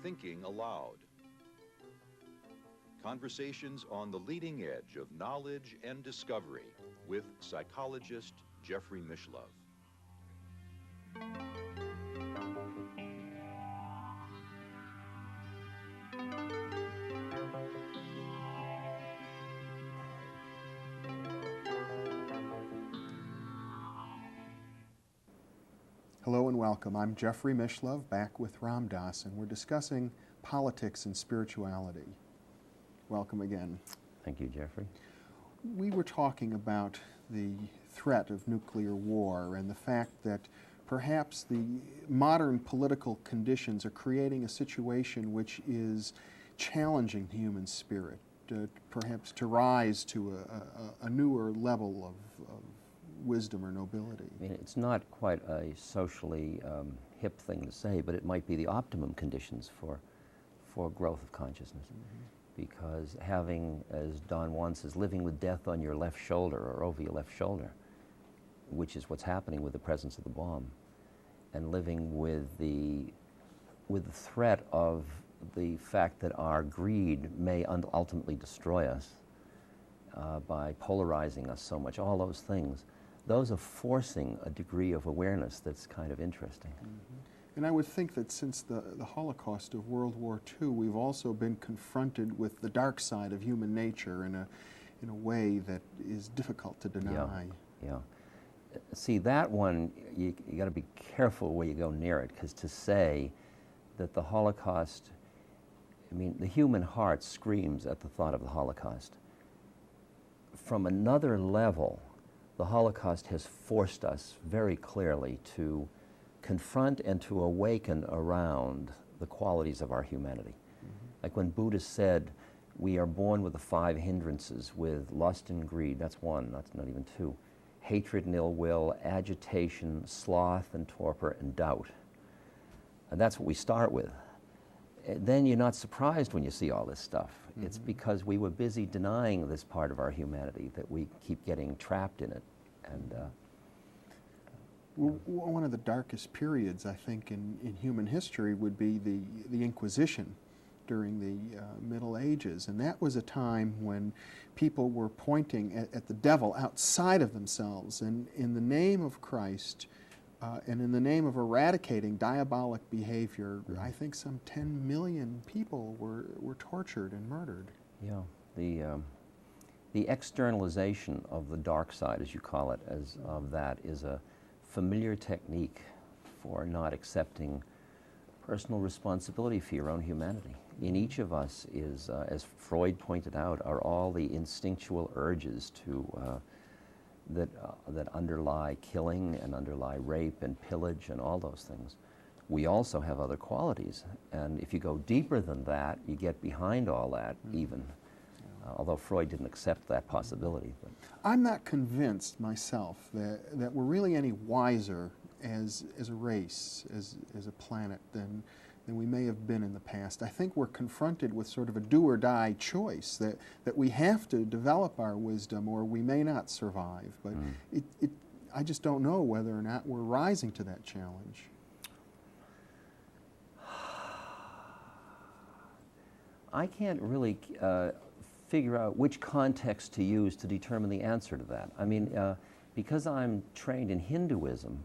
Thinking Aloud. Conversations on the leading edge of knowledge and discovery with psychologist Jeffrey Mishlove. Hello and welcome. I'm Jeffrey Mishlove, back with Ram Dass, and we're discussing politics and spirituality. Welcome again. Thank you, Jeffrey. We were talking about the threat of nuclear war and the fact that perhaps the modern political conditions are creating a situation which is challenging the human spirit, perhaps to rise to a newer level of wisdom or nobility. I mean, it's not quite a socially hip thing to say, but it might be the optimum conditions for growth of consciousness. Mm-hmm. Because having, as Don Juan says, living with death on your left shoulder or over your left shoulder, which is what's happening with the presence of the bomb, and living with the threat of the fact that our greed may ultimately destroy us by polarizing us so much, all those things, those are forcing a degree of awareness that's kind of interesting. Mm-hmm. And I would think that since the Holocaust of World War II, we've also been confronted with the dark side of human nature in a way that is difficult to deny. Yeah. See, that one, you got to be careful where you go near it, because to say that the Holocaust, I mean, the human heart screams at the thought of the Holocaust. From another level, the Holocaust has forced us very clearly to confront and to awaken around the qualities of our humanity. Mm-hmm. Like when Buddha said, we are born with the 5 hindrances, with lust and greed, that's one, that's not even 2, hatred and ill will, agitation, sloth and torpor, and doubt. And that's what we start with. Then you're not surprised when you see all this stuff. Mm-hmm. It's because we were busy denying this part of our humanity that we keep getting trapped in it. And one of the darkest periods, I think, in human history would be the Inquisition during the Middle Ages. And that was a time when people were pointing at the devil outside of themselves. And in the name of Christ and in the name of eradicating diabolic behavior, mm-hmm. I think some 10 million people were tortured and murdered. Yeah, the externalization of the dark side, as you call it, of that is a familiar technique for not accepting personal responsibility for your own humanity. In each of us is, as Freud pointed out, are all the instinctual urges that underlie killing and underlie rape and pillage and all those things. We also have other qualities, and if you go deeper than that, you get behind all that even. Although Freud didn't accept that possibility. But I'm not convinced myself that we're really any wiser as a race, as a planet, than we may have been in the past. I think we're confronted with sort of a do-or-die choice, that we have to develop our wisdom or we may not survive. But I just don't know whether or not we're rising to that challenge. I can't really figure out which context to use to determine the answer to that. I mean, because I'm trained in Hinduism,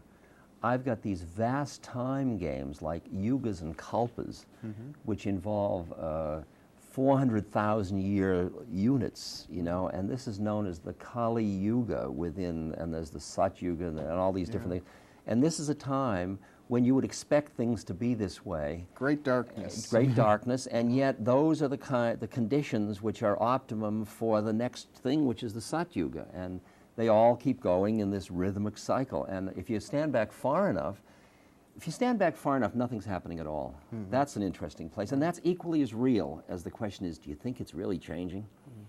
I've got these vast time games like yugas and kalpas, mm-hmm. which involve 400,000 year units, and this is known as the Kali Yuga and there's the Sat Yuga and all these different things. And this is a time when you would expect things to be this way. Great darkness. Great darkness, and yet those are the conditions which are optimum for the next thing, which is the Sat Yuga. And they all keep going in this rhythmic cycle. And if you stand back far enough, nothing's happening at all. Mm-hmm. That's an interesting place. And that's equally as real as the question is, do you think it's really changing? Mm-hmm.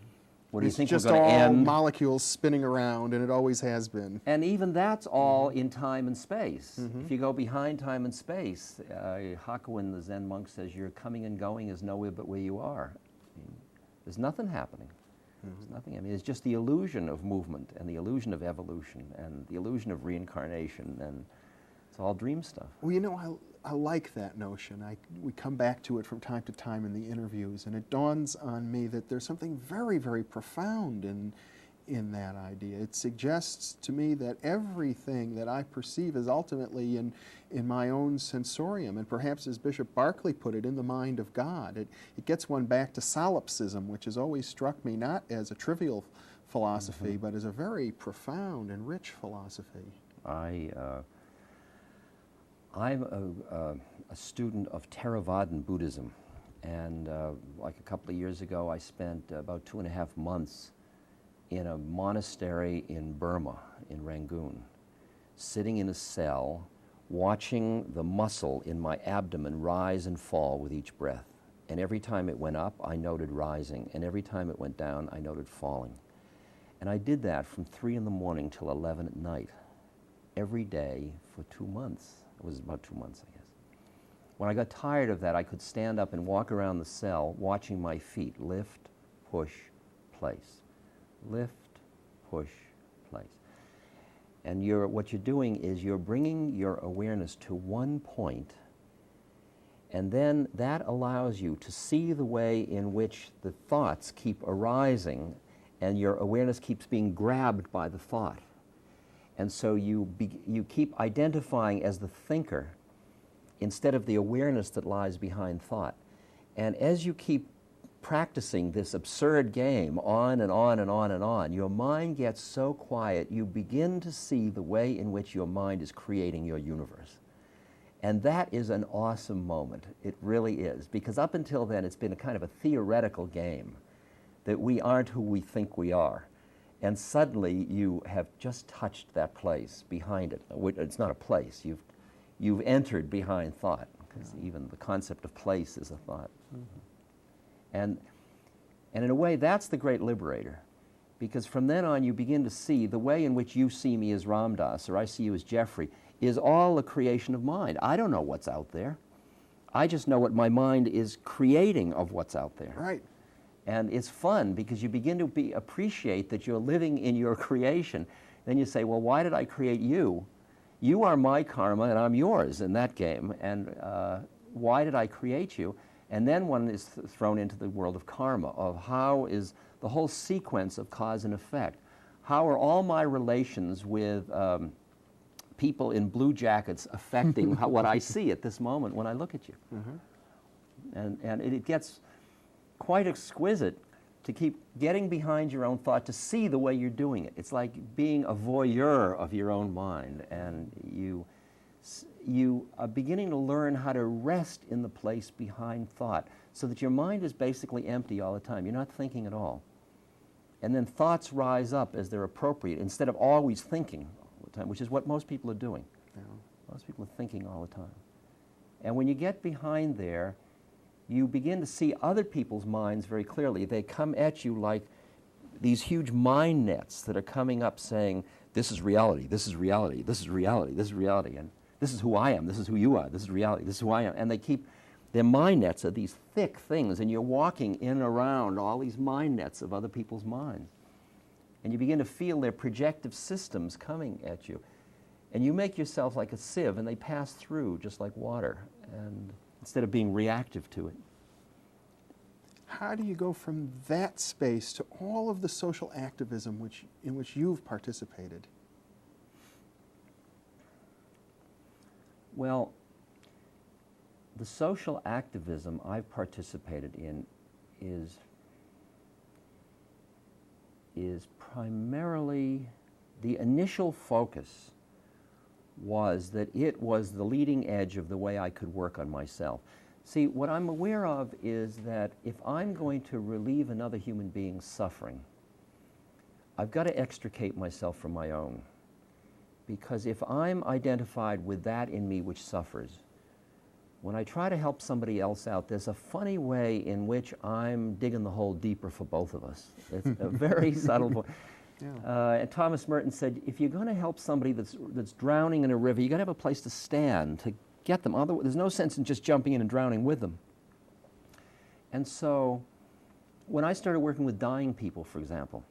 What do you think it's we're going to end? just all molecules spinning around, and it always has been. And even that's all in time and space. Mm-hmm. If you go behind time and space, Hakuin, the Zen monk, says your coming and going is nowhere but where you are. I mean, there's nothing happening. There's nothing. I mean, it's just the illusion of movement and the illusion of evolution and the illusion of reincarnation, and it's all dream stuff. Well, you know, I like that notion. We come back to it from time to time in the interviews, and it dawns on me that there's something very, very profound in that idea. It suggests to me that everything that I perceive is ultimately in my own sensorium, and perhaps, as Bishop Berkeley put it, in the mind of God. It gets one back to solipsism, which has always struck me not as a trivial philosophy, but as a very profound and rich philosophy. I'm a student of Theravadan Buddhism, and like a couple of years ago, I spent about 2.5 months in a monastery in Burma, in Rangoon, sitting in a cell, watching the muscle in my abdomen rise and fall with each breath. And every time it went up, I noted rising, and every time it went down, I noted falling. And I did that from 3 in the morning till 11 at night, every day for 2 months. It was about 2 months, I guess. When I got tired of that, I could stand up and walk around the cell, watching my feet lift, push, place. Lift, push, place. And what you're doing is you're bringing your awareness to one point, and then that allows you to see the way in which the thoughts keep arising, and your awareness keeps being grabbed by the thought. And so you keep identifying as the thinker instead of the awareness that lies behind thought. And as you keep practicing this absurd game on and on and on and on, your mind gets so quiet, you begin to see the way in which your mind is creating your universe. And that is an awesome moment. It really is. Because up until then, it's been a kind of a theoretical game that we aren't who we think we are. And suddenly you have just touched that place behind it. It's not a place. You've entered behind thought, because even the concept of place is a thought. And in a way, that's the great liberator, because from then on you begin to see the way in which you see me as Ramdas, or I see you as Jeffrey, is all a creation of mind. I don't know what's out there. I just know what my mind is creating of what's out there. Right. And it's fun because you begin to appreciate that you're living in your creation. Then you say, well, why did I create you? You are my karma and I'm yours in that game. And why did I create you? And then one is thrown into the world of karma, of how is the whole sequence of cause and effect. How are all my relations with people in blue jackets affecting what I see at this moment when I look at you? And it gets quite exquisite to keep getting behind your own thought, to see the way you're doing it. It's like being a voyeur of your own mind, and you are beginning to learn how to rest in the place behind thought, so that your mind is basically empty all the time. You're not thinking at all. And then thoughts rise up as they're appropriate, instead of always thinking all the time, which is what most people are doing. Yeah. Most people are thinking all the time. And when you get behind there, you begin to see other people's minds very clearly. They come at you like these huge mind nets that are coming up saying, this is reality, this is reality, this is reality, this is reality, and this is who I am, this is who you are, this is reality, this is who I am. And they keep, their mind nets are these thick things, and you're walking in and around all these mind nets of other people's minds. And you begin to feel their projective systems coming at you. And you make yourself like a sieve, and they pass through just like water, and instead of being reactive to it. How do you go from that space to all of the social activism in which you've participated? Well, the social activism I've participated in is primarily, the initial focus was that it was the leading edge of the way I could work on myself. See, what I'm aware of is that if I'm going to relieve another human being's suffering, I've got to extricate myself from my own. Because if I'm identified with that in me which suffers, when I try to help somebody else out, there's a funny way in which I'm digging the hole deeper for both of us. It's a very subtle. And Thomas Merton said, if you're going to help somebody that's drowning in a river, you've got to have a place to stand to get them. Otherwise, there's no sense in just jumping in and drowning with them. And so when I started working with dying people, for example,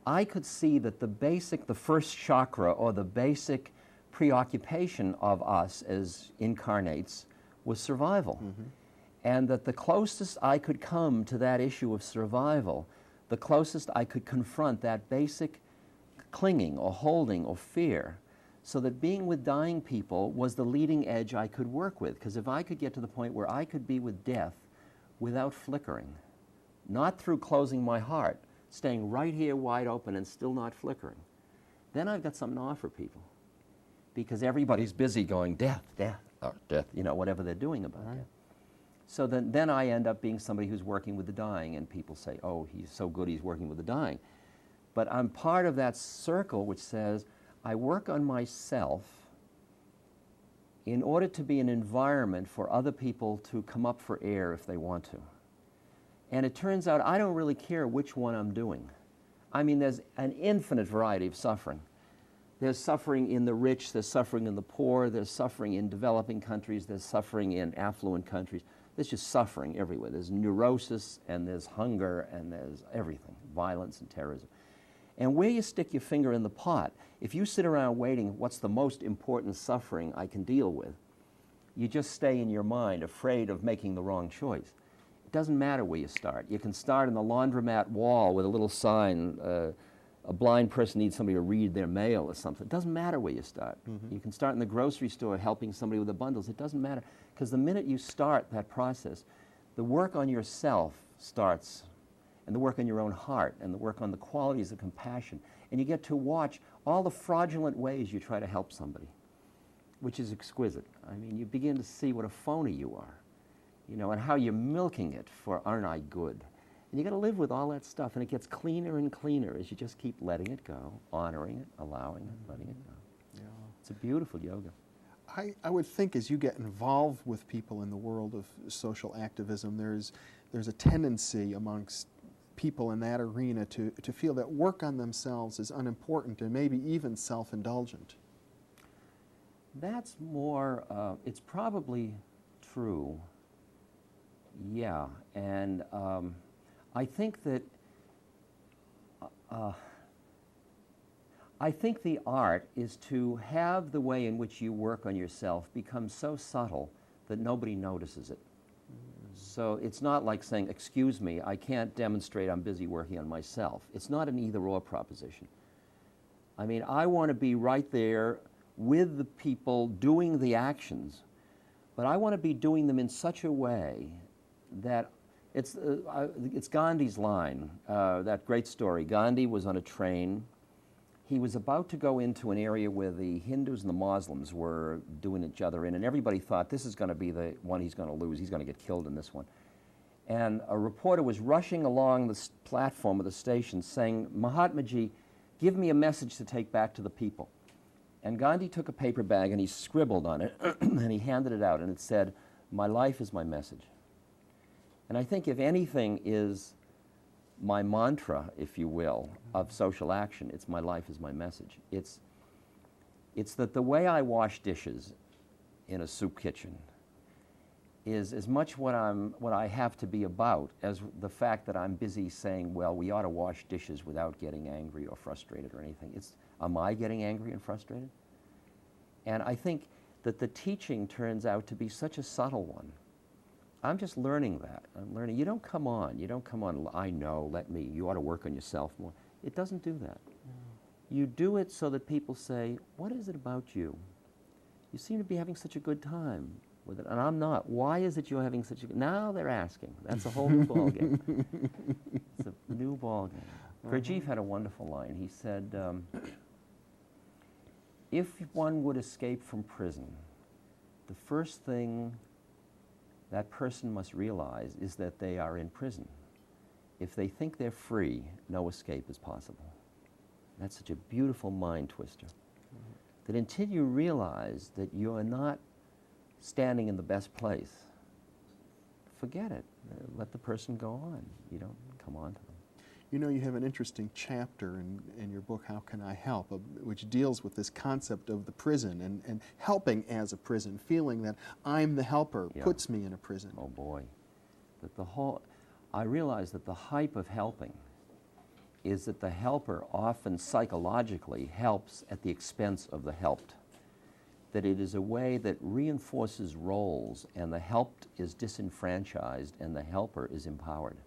I could see that the first chakra, or the basic preoccupation of us as incarnates, was survival. Mm-hmm. And that the closest I could come to that issue of survival, the closest I could confront that basic clinging or holding or fear, so that being with dying people was the leading edge I could work with. Because if I could get to the point where I could be with death without flickering, not through closing my heart, staying right here wide open and still not flickering, then I've got something to offer people. Because everybody's busy going, death, death, or death, you know, whatever they're doing about Right. death. So then I end up being somebody who's working with the dying, and people say, oh, he's so good he's working with the dying. But I'm part of that circle which says, I work on myself in order to be an environment for other people to come up for air if they want to. And it turns out I don't really care which one I'm doing. I mean, there's an infinite variety of suffering. There's suffering in the rich, there's suffering in the poor, there's suffering in developing countries, there's suffering in affluent countries. There's just suffering everywhere. There's neurosis, and there's hunger, and there's everything, violence and terrorism. And where you stick your finger in the pot, if you sit around waiting, what's the most important suffering I can deal with, you just stay in your mind afraid of making the wrong choice. It doesn't matter where you start. You can start in the laundromat wall with a little sign, a blind person needs somebody to read their mail or something. It doesn't matter where you start. Mm-hmm. You can start in the grocery store helping somebody with the bundles. It doesn't matter. Because the minute you start that process, the work on yourself starts, and the work on your own heart, and the work on the qualities of compassion. And you get to watch all the fraudulent ways you try to help somebody, which is exquisite. I mean, you begin to see what a phony you are, you know, and how you're milking it for aren't I good. And you got to live with all that stuff, and it gets cleaner and cleaner as you just keep letting it go, honoring it, allowing it, letting it go. Yeah. It's a beautiful yoga. I would think as you get involved with people in the world of social activism, there's a tendency amongst people in that arena to feel that work on themselves is unimportant and maybe even self-indulgent. That's more, it's probably true, yeah. And I think that, I think the art is to have the way in which you work on yourself become so subtle that nobody notices it. So it's not like saying, excuse me, I can't demonstrate I'm busy working on myself. It's not an either-or proposition. I mean, I want to be right there with the people doing the actions, but I want to be doing them in such a way that it's Gandhi's line, that great story. Gandhi was on a train. He was about to go into an area where the Hindus and the Muslims were doing each other in, and everybody thought this is going to be the one he's going to lose. He's going to get killed in this one. And a reporter was rushing along the platform of the station saying, Mahatmaji, give me a message to take back to the people. And Gandhi took a paper bag and he scribbled on it and he handed it out, and it said, my life is my message. And I think if anything is my mantra, if you will, of social action, it's my life is my message. It's that the way I wash dishes in a soup kitchen is as much what I have to be about as the fact that I'm busy saying, well, we ought to wash dishes without getting angry or frustrated or anything. It's, am I getting angry and frustrated? And I think that the teaching turns out to be such a subtle one. I'm just learning that. I'm learning. You don't come on, I know, let me, you ought to work on yourself more. It doesn't do that. No. You do it so that people say, what is it about you? You seem to be having such a good time with it, and I'm not. Why is it you're having such a good... Now they're asking. That's a whole new ballgame. It's a new ballgame. Gurdjieff had a wonderful line. He said, if one would escape from prison, the first thing that person must realize is that they are in prison. If they think they're free, no escape is possible. That's such a beautiful mind twister. Mm-hmm. That until you realize that you're not standing in the best place, forget it. Let the person go on. You don't come on to them. You know, you have an interesting chapter in your book, How Can I Help?, which deals with this concept of the prison and helping as a prison, feeling that I'm the helper puts me in a prison. Oh boy. That the whole, I realized that the hype of helping is that the helper often psychologically helps at the expense of the helped. That it is a way that reinforces roles, and the helped is disenfranchised and the helper is empowered.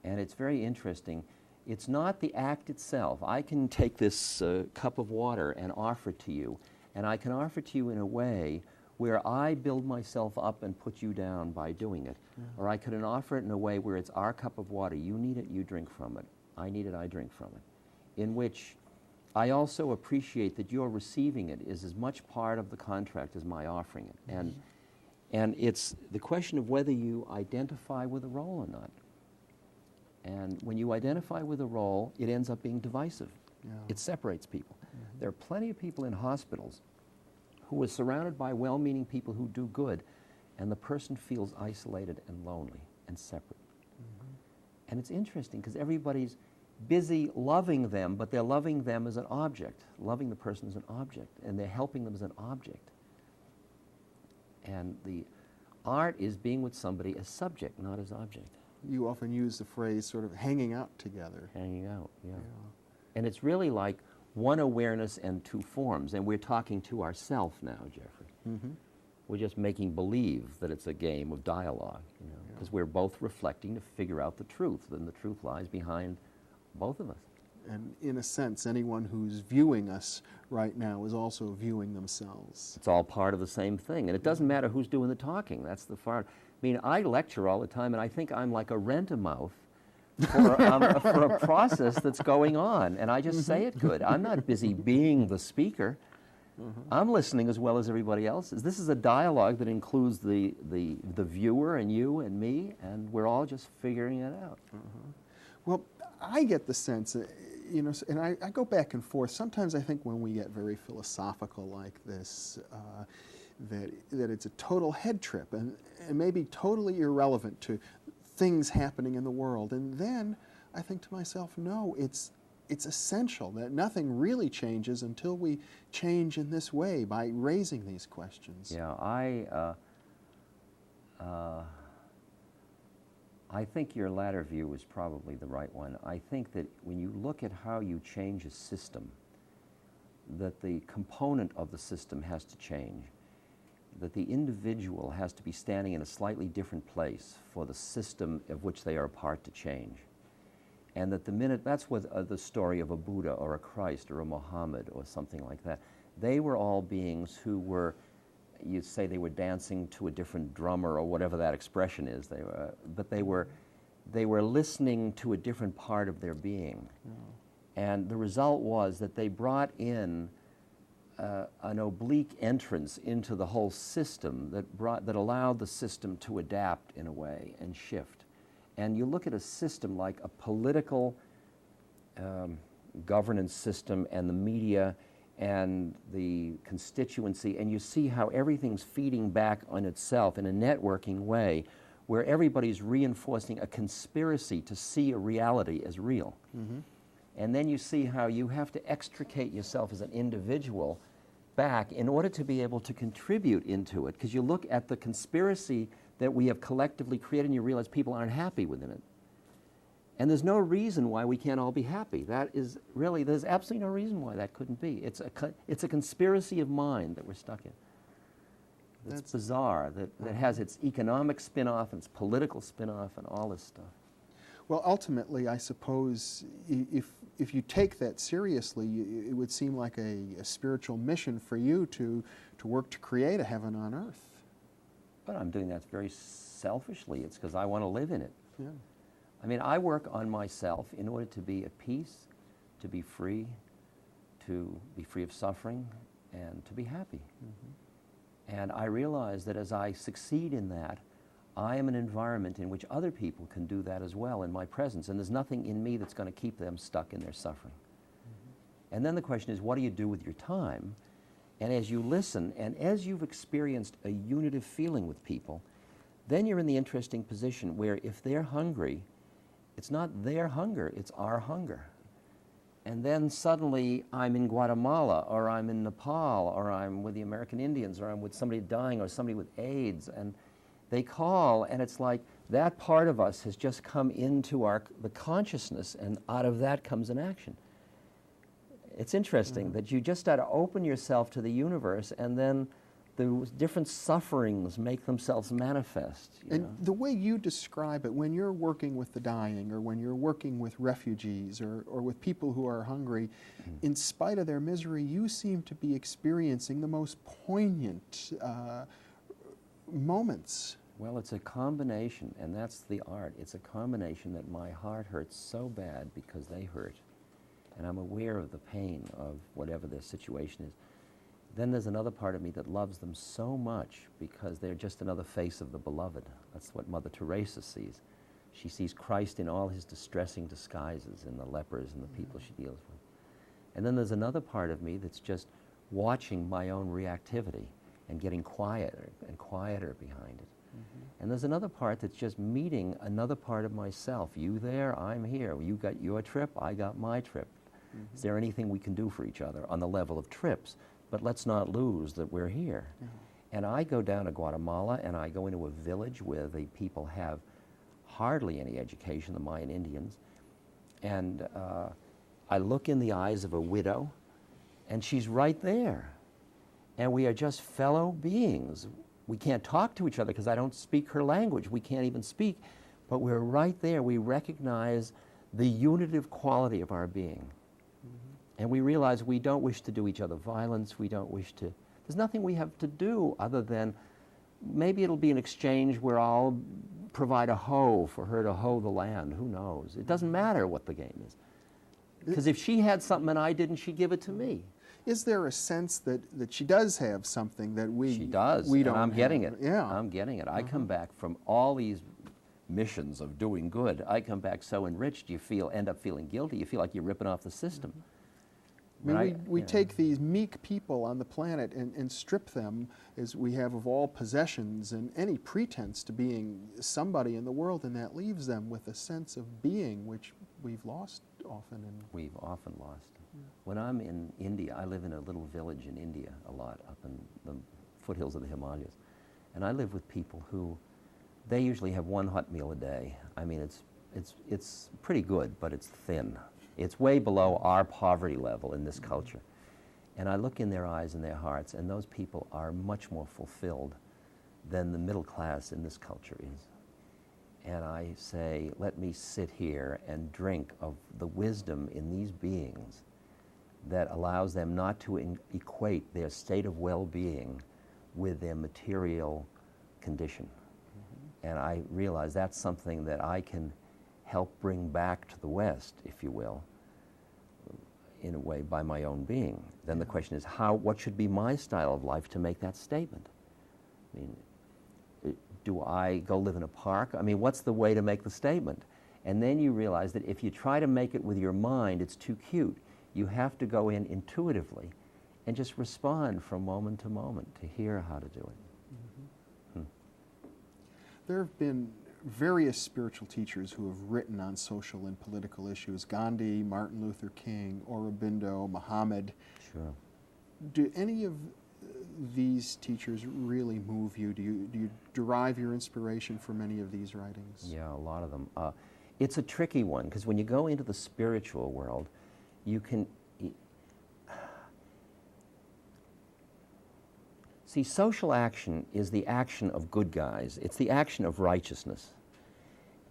And it's very interesting. It's not the act itself. I can take this cup of water and offer it to you, and I can offer it to you in a way where I build myself up and put you down by doing it. Or I can offer it in a way where it's our cup of water. You need it, you drink from it. I need it, I drink from it. In which I also appreciate that your receiving it is as much part of the contract as my offering it. And it's the question of whether you identify with a role or not. And when you identify with a role, it ends up being divisive. Yeah. It separates people. There are plenty of people in hospitals who are surrounded by well-meaning people who do good, and the person feels isolated and lonely and separate. And it's interesting because everybody's busy loving them, but they're loving them as an object, loving the person as an object, and they're helping them as an object. And the art is being with somebody as subject, not as object. You often use the phrase sort of hanging out together. Hanging out, yeah. And it's really like one awareness and two forms, and we're talking to ourselves now, Jeffrey. We're just making believe that it's a game of dialogue, you know, because we're both reflecting to figure out the truth, and the truth lies behind both of us. And in a sense, anyone who's viewing us right now is also viewing themselves. It's all part of the same thing, and it doesn't matter who's doing the talking. That's the far. I mean, I lecture all the time, and I think I'm like a rent-a-mouth for a process that's going on, and I just say it good. I'm not busy being the speaker. I'm listening as well as everybody else is. This is a dialogue that includes the viewer and you and me, and we're all just figuring it out. Well, I get the sense, you know, and I go back and forth. Sometimes I think when we get very philosophical like this, that it's a total head trip and maybe totally irrelevant to things happening in the world. And then I think to myself, no, it's essential that nothing really changes until we change in this way by raising these questions. Yeah, I think your latter view is probably the right one. I think that when you look at how you change a system, that the component of the system has to change, that the individual has to be standing in a slightly different place for the system of which they are a part to change. And that the minute, that's what the story of a Buddha or a Christ or a Muhammad or something like that. They were all beings who were, you'd say they were dancing to a different drummer or whatever that expression is. But they were listening to a different part of their being. And the result was that they brought in an oblique entrance into the whole system that allowed the system to adapt in a way and shift. And you look at a system like a political governance system and the media and the constituency, and you see how everything's feeding back on itself in a networking way where everybody's reinforcing a conspiracy to see a reality as real. And then you see how you have to extricate yourself as an individual back in order to be able to contribute into it, because you look at the conspiracy that we have collectively created and you realize people aren't happy within it. And there's no reason why we can't all be happy. That is really, there's absolutely no reason why that couldn't be. It's a conspiracy of mind that we're stuck in. That's bizarre, that has its economic spin-off and its political spin-off and all this stuff. Well, ultimately, I suppose if you take that seriously, it would seem like a spiritual mission for you to work to create a heaven on earth. But I'm doing that very selfishly. It's because I want to live in it. Yeah. I mean, I work on myself in order to be at peace, to be free of suffering, and to be happy. And I realize that as I succeed in that, I am an environment in which other people can do that as well in my presence, and there's nothing in me that's going to keep them stuck in their suffering. And then the question is, what do you do with your time? And as you listen, and as you've experienced a unitive feeling with people, then you're in the interesting position where if they're hungry, it's not their hunger, it's our hunger. And then suddenly I'm in Guatemala, or I'm in Nepal, or I'm with the American Indians, or I'm with somebody dying, or somebody with AIDS, and they call, and it's like that part of us has just come into the consciousness, and out of that comes an action. It's interesting that you just got to open yourself to the universe, and then the different sufferings make themselves manifest. And the way you describe it, when you're working with the dying, or when you're working with refugees, or with people who are hungry, in spite of their misery, you seem to be experiencing the most poignant moments. Well, it's a combination, and that's the art. It's a combination that my heart hurts so bad because they hurt, and I'm aware of the pain of whatever their situation is. Then there's another part of me that loves them so much because they're just another face of the beloved. That's what Mother Teresa sees. She sees Christ in all his distressing disguises, in the lepers and the people she deals with. And then there's another part of me that's just watching my own reactivity and getting quieter and quieter behind it. And there's another part that's just meeting another part of myself. You there, I'm here. You got your trip, I got my trip. Is there anything we can do for each other on the level of trips? But let's not lose that we're here. And I go down to Guatemala, and I go into a village where the people have hardly any education, the Mayan Indians, and I look in the eyes of a widow, and she's right there. And we are just fellow beings. We can't talk to each other because I don't speak her language. We can't even speak, but we're right there. We recognize the unitive quality of our being. And we realize we don't wish to do each other violence. We don't wish to, there's nothing we have to do other than maybe it'll be an exchange where I'll provide a hoe for her to hoe the land. Who knows? It doesn't matter what the game is. Because if she had something and I didn't, she'd give it to me. Is there a sense that she does have something that She does, we don't and I'm getting have? it. Yeah. I'm getting it. I come back from all these missions of doing good. I come back so enriched, you end up feeling guilty. You feel like you're ripping off the system. I mean, we take these meek people on the planet and strip them, as we have, of all possessions and any pretense to being somebody in the world, and that leaves them with a sense of being, which we've lost often. We've often lost. When I'm in India, I live in a little village in India a lot, up in the foothills of the Himalayas, and I live with people who, they usually have one hot meal a day. I mean, it's pretty good, but it's thin. It's way below our poverty level in this culture. And I look in their eyes and their hearts, and those people are much more fulfilled than the middle class in this culture is. And I say, let me sit here and drink of the wisdom in these beings that allows them not to equate their state of well-being with their material condition. And I realize that's something that I can help bring back to the West, if you will, in a way, by my own being. Then the question is, what should be my style of life to make that statement? I mean, do I go live in a park? I mean, what's the way to make the statement? And then you realize that if you try to make it with your mind, it's too cute. You have to go in intuitively and just respond from moment to moment to hear how to do it. There have been various spiritual teachers who have written on social and political issues: Gandhi, Martin Luther King, Aurobindo, Muhammad. Sure. Do any of these teachers really move you? Do you derive your inspiration from any of these writings? Yeah, a lot of them. It's a tricky one, because when you go into the spiritual world, you can... See, social action is the action of good guys. It's the action of righteousness.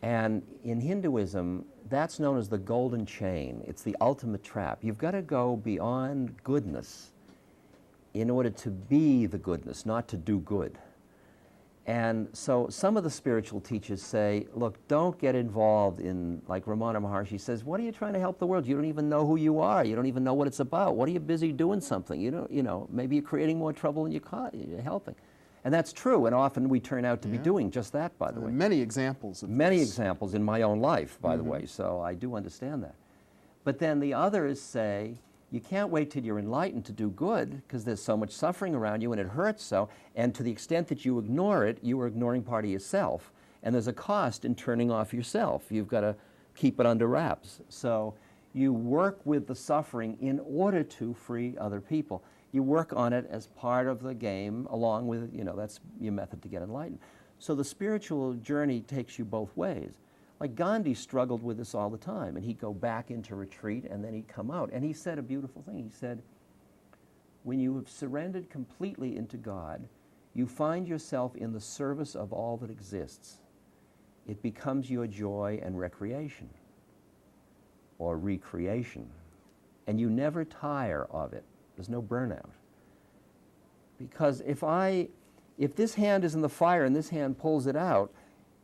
And in Hinduism, that's known as the golden chain. It's the ultimate trap. You've got to go beyond goodness in order to be the goodness, not to do good. And so some of the spiritual teachers say, look, don't get involved in, like Ramana Maharshi says, what are you trying to help the world? You don't even know who you are. You don't even know what it's about. What are you busy doing something? Maybe you're creating more trouble than you're helping. And that's true, and often we turn out to be doing just that, by the way. Many examples of Many this. examples in my own life, by the way, so I do understand that. But then the others say, you can't wait till you're enlightened to do good, because there's so much suffering around you and it hurts so, and to the extent that you ignore it, you are ignoring part of yourself, and there's a cost in turning off yourself. You've got to keep it under wraps. So you work with the suffering in order to free other people. You work on it as part of the game, along with, that's your method to get enlightened. So the spiritual journey takes you both ways. Like Gandhi struggled with this all the time, and he'd go back into retreat, and then he'd come out. And he said a beautiful thing. He said, when you have surrendered completely into God, you find yourself in the service of all that exists. It becomes your joy and recreation, or recreation. And you never tire of it. There's no burnout. Because if this hand is in the fire and this hand pulls it out,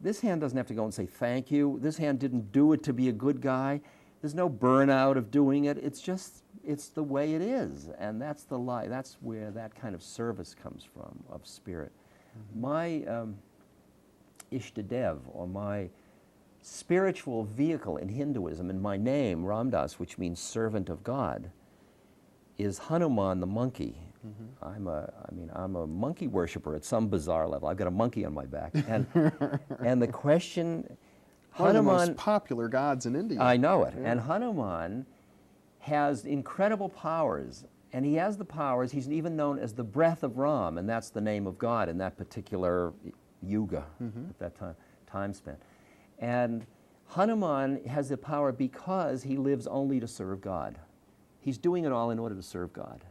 this hand doesn't have to go and say thank you. This hand didn't do it to be a good guy. There's no burnout of doing it. It's the way it is. And that's the lie. That's where that kind of service comes from, of spirit. My Ishtadev, or my spiritual vehicle in Hinduism, and my name, Ramdas, which means servant of God, is Hanuman the monkey. I'm a monkey worshiper at some bizarre level. I've got a monkey on my back. And the question, One of the Hanuman, most popular gods in India. I know it. Yeah. And Hanuman has incredible powers. And he has the powers, he's even known as the breath of Ram, and that's the name of God in that particular yuga, at that time span. And Hanuman has the power because he lives only to serve God. He's doing it all in order to serve God.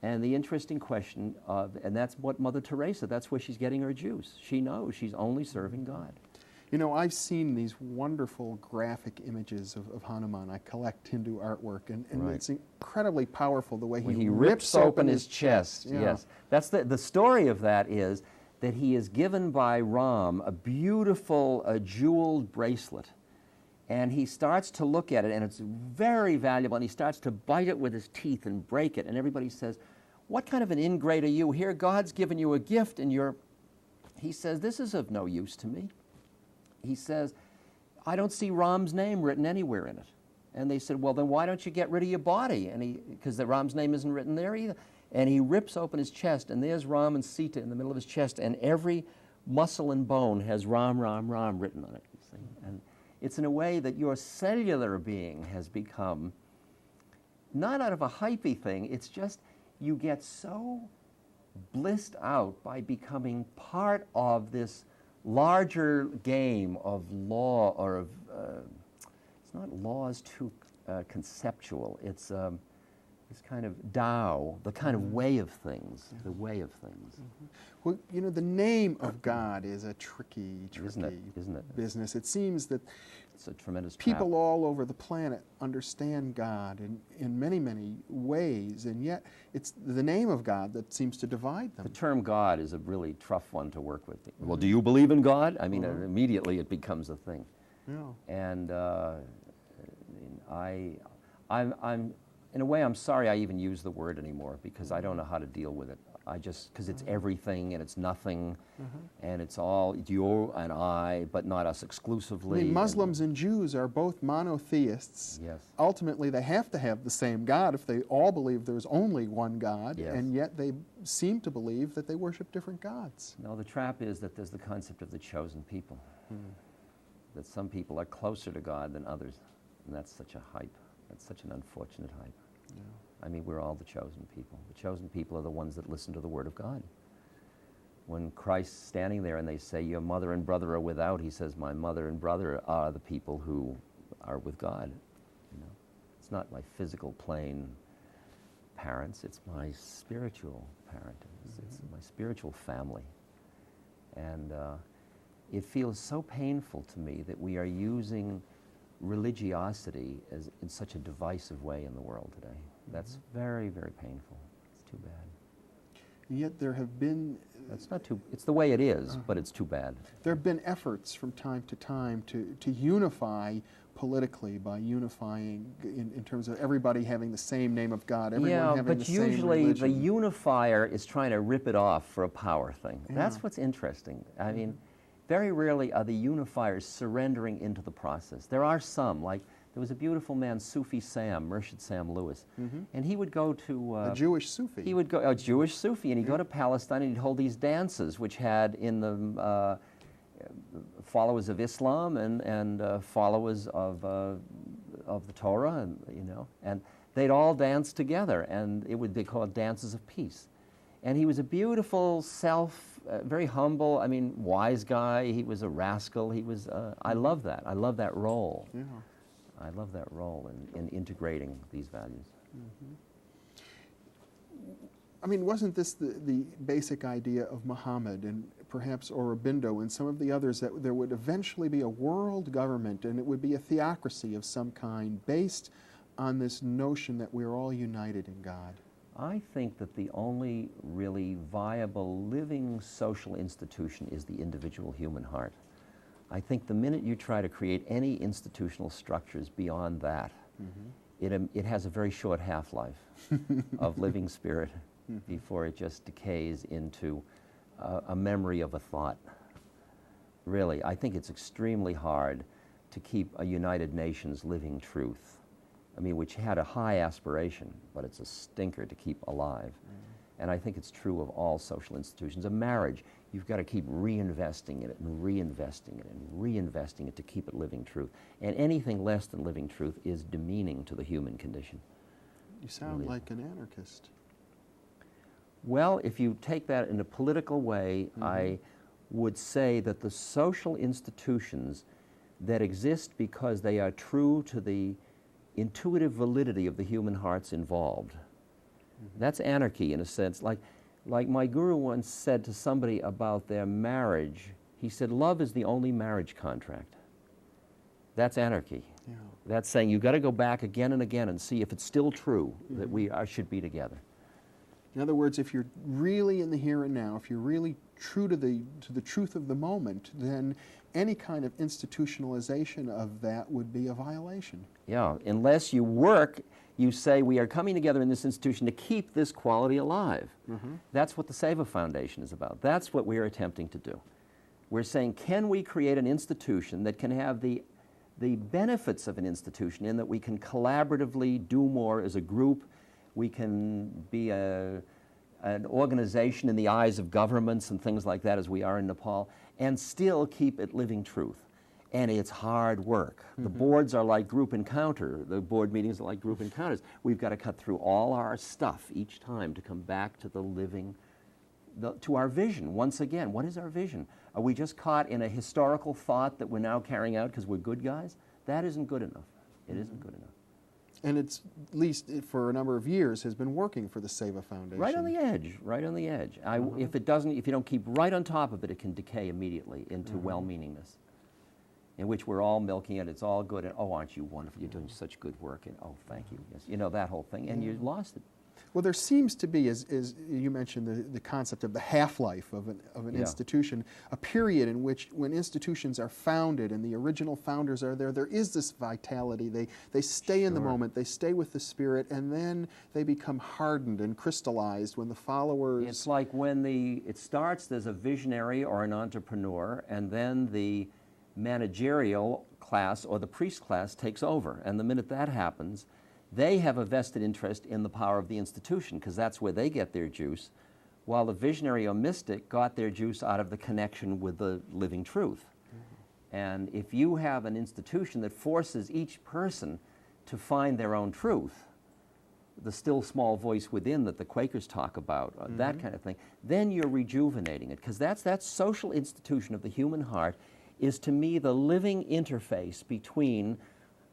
And the interesting question and that's what Mother Teresa, that's where she's getting her juice. She knows she's only serving God. You know, I've seen these wonderful graphic images of Hanuman. I collect Hindu artwork, and Right. it's incredibly powerful the way When he he rips open his chest, Yeah. yes. That's the story of that is that he is given by Ram a beautiful jeweled bracelet. And he starts to look at it, and it's very valuable, and he starts to bite it with his teeth and break it. And everybody says, what kind of an ingrate are you? Here, God's given you a gift, and he says, this is of no use to me. He says, I don't see Ram's name written anywhere in it. And they said, well, then why don't you get rid of your body? And because the Ram's name isn't written there either. And he rips open his chest, and there's Ram and Sita in the middle of his chest, and every muscle and bone has Ram, Ram, Ram written on it. You see? And it's in a way that your cellular being has become, not out of a hypey thing, it's just you get so blissed out by becoming part of this larger game of law, or of, it's not laws too conceptual, it's this kind of Tao, the kind of way of things, the way of things. Well, you know, the name of God is a tricky Isn't it? business. It seems that It's a tremendous people trap. all over the planet understand God in many, many ways, and yet it's the name of God that seems to divide The them. term God is a really tough one to work with. Well, do you believe in God? I mean, immediately it becomes a thing. Yeah. And I'm in a way, I'm sorry I even use the word anymore, because I don't know how to deal with it. Because it's everything and it's nothing, and it's all you and I, but not us I exclusively. mean, Muslims and Jews are both monotheists. Yes. Ultimately, they have to have the same God if they all believe there's only one God, Yes. and yet they seem to believe that they worship different gods. No, the trap is that there's the concept of the chosen people. That some people are closer to God than others, and that's such a hype. That's such an unfortunate hype. I mean, we're all the chosen people. The chosen people are the ones that listen to the Word of God. When Christ's standing there and they say, your mother and brother are without, he says, my mother and brother are the people who are with God. You know? It's not my physical plane parents, it's my spiritual parent. It's my spiritual family. And it feels so painful to me that we are using religiosity in such a divisive way in the world today. That's very, very painful. It's too bad. And yet there have been It's the way it is, but it's too bad. there have been efforts from time to time to unify politically by unifying in terms of everybody having the same name of God, everyone Yeah, having the but same usually the religion. unifier is trying to rip it off for a power thing. That's what's interesting. I mean, very rarely are the unifiers surrendering into the process. There are some, like there was a beautiful man, Sufi Sam, Murshid Sam Lewis, and he would go to... a Jewish Sufi. He would go, a Jewish Sufi, and he'd go to Palestine and he'd hold these dances, which had in them followers of Islam and followers of the Torah, and, you know, and they'd all dance together, and it would be called dances of peace. And he was a beautiful very humble, I mean, wise guy. He was a rascal. He was, I love that. I love that role. Yeah. I love that role in integrating these values. Mm-hmm. I mean, wasn't this the basic idea of Muhammad and perhaps Aurobindo and some of the others, that there would eventually be a world government and it would be a theocracy of some kind based on this notion that we're all united in God? I think that the only really viable living social institution is the individual human heart. I think the minute you try to create any institutional structures beyond that, it has a very short half-life of living spirit before it just decays into a memory of a thought. Really, I think it's extremely hard to keep a United Nations living truth. I mean, which had a high aspiration, but it's a stinker to keep alive. And I think it's true of all social institutions. A marriage, you've got to keep reinvesting in it and reinvesting it and reinvesting it to keep it living truth. And anything less than living truth is demeaning to the human condition. You sound like an anarchist. Well, if you take that in a political way, I would say that the social institutions that exist because they are true to the intuitive validity of the human hearts involved, that's anarchy in a sense. Like my guru once said to somebody about their marriage, he said, love is the only marriage contract. That's anarchy. Yeah. That's saying you've got to go back again and again and see if it's still true that we should be together. In other words, if you're really in the here and now, if you're really true to the truth of the moment, then any kind of institutionalization of that would be a violation. Yeah, unless you work, you say we are coming together in this institution to keep this quality alive. That's what the Seva Foundation is about. That's what we are attempting to do. We're saying, can we create an institution that can have the benefits of an institution in that we can collaboratively do more as a group, we can be an organization in the eyes of governments and things like that as we are in Nepal, and still keep it living truth. And it's hard work. The boards are like group encounter. The board meetings are like group encounters. We've got to cut through all our stuff each time to come back to the living, to our vision. Once again, what is our vision? Are we just caught in a historical thought that we're now carrying out because we're good guys? That isn't good enough. It isn't good enough. And it's, at least for a number of years, has been working for the Seva Foundation. Right on the edge, right on the edge. If you don't keep right on top of it, it can decay immediately into well-meaningness, in which we're all milking it, it's all good, and oh, aren't you wonderful, you're doing such good work, and oh, thank you, yes, you know, that whole thing, and you lost it. Well, there seems to be, as you mentioned, the concept of the half-life of an institution, a period in which, when institutions are founded and the original founders are there is this vitality. They stay in the moment, they stay with the spirit, and then they become hardened and crystallized when the followers... It's like when it starts, there's a visionary or an entrepreneur, and then the managerial class or the priest class takes over, and the minute that happens, they have a vested interest in the power of the institution because that's where they get their juice, while the visionary or mystic got their juice out of the connection with the living truth. And if you have an institution that forces each person to find their own truth, the still small voice within that the Quakers talk about, that kind of thing, then you're rejuvenating it, because that social institution of the human heart is, to me, the living interface between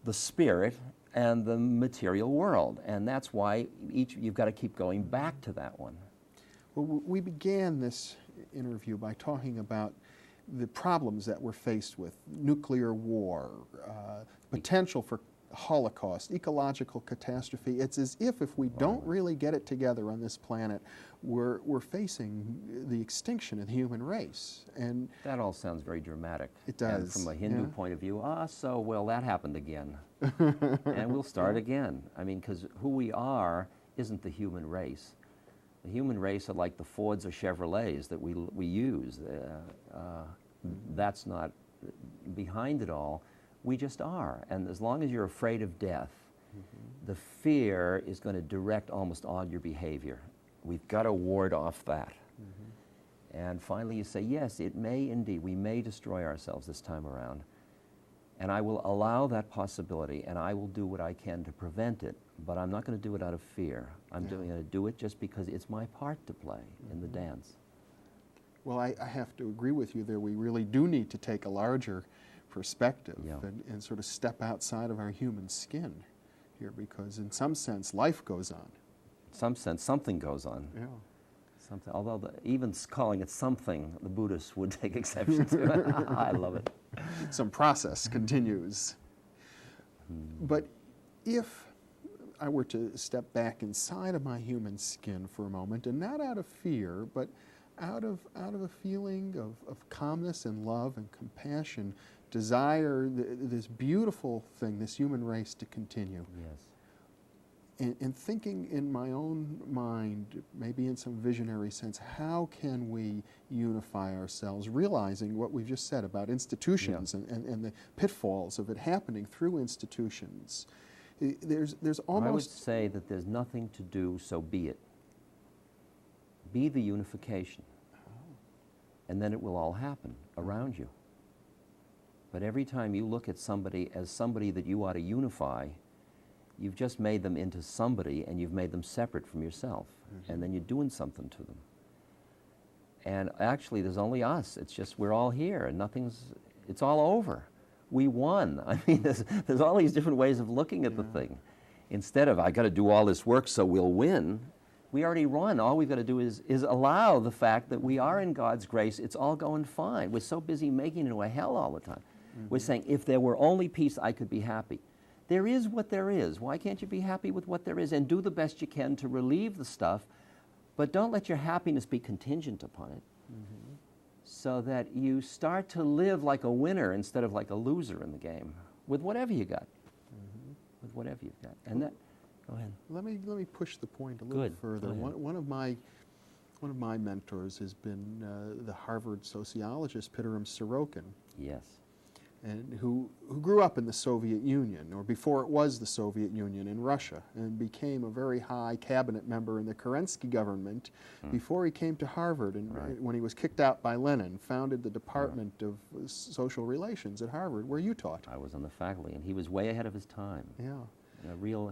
the spirit and the material world, and that's why you've got to keep going back to that one. Well, we began this interview by talking about the problems that we're faced with: nuclear war, potential for Holocaust, ecological catastrophe. It's as if we don't really get it together on this planet, we're facing the extinction of the human race. And that all sounds very dramatic. It does. And from a Hindu point of view, well, that happened again. And we'll start again. I mean, because who we are isn't the human race. The human race are like the Fords or Chevrolets that we use. That's not behind it all. We just are. And as long as you're afraid of death, the fear is going to direct almost all your behavior. We've got to ward off that. And finally you say, yes, it may indeed, we may destroy ourselves this time around. And I will allow that possibility, and I will do what I can to prevent it, but I'm not going to do it out of fear. I'm going to do it just because it's my part to play in the dance. Well, I have to agree with you there. We really do need to take a larger perspective and sort of step outside of our human skin here, because in some sense, life goes on. In some sense, something goes on. Yeah. Something, although even calling it something, the Buddhists would take exception to. I love it. Some process continues. But if I were to step back inside of my human skin for a moment, and not out of fear, but out of a feeling of calmness and love and compassion, desire this beautiful thing, this human race to continue. Yes. And thinking in my own mind, maybe in some visionary sense, how can we unify ourselves, realizing what we've just said about institutions and the pitfalls of it happening through institutions. There's almost... I would say that there's nothing to do, so be it. Be the unification. And then it will all happen around you. But every time you look at somebody as somebody that you ought to unify, you've just made them into somebody, and you've made them separate from yourself. And then you're doing something to them. And actually, there's only us. It's just we're all here, and it's all over. We won. I mean, there's all these different ways of looking at the thing. Instead of, I got to do all this work so we'll win, we already won. All we've got to do is allow the fact that we are in God's grace. It's all going fine. We're so busy making it into a hell all the time. We're saying, if there were only peace, I could be happy. There is what there is. Why can't you be happy with what there is and do the best you can to relieve the stuff, but don't let your happiness be contingent upon it, so that you start to live like a winner instead of like a loser in the game, with whatever you got, with whatever you've got. And that, go ahead. Let me push the point a little further. One of my mentors has been the Harvard sociologist Pitirim Sorokin. Yes. And who grew up in the Soviet Union, or before it was the Soviet Union, in Russia, and became a very high cabinet member in the Kerensky government before he came to Harvard. And when he was kicked out by Lenin, founded the Department of Social Relations at Harvard, where you taught. I was on the faculty, and he was way ahead of his time. Yeah.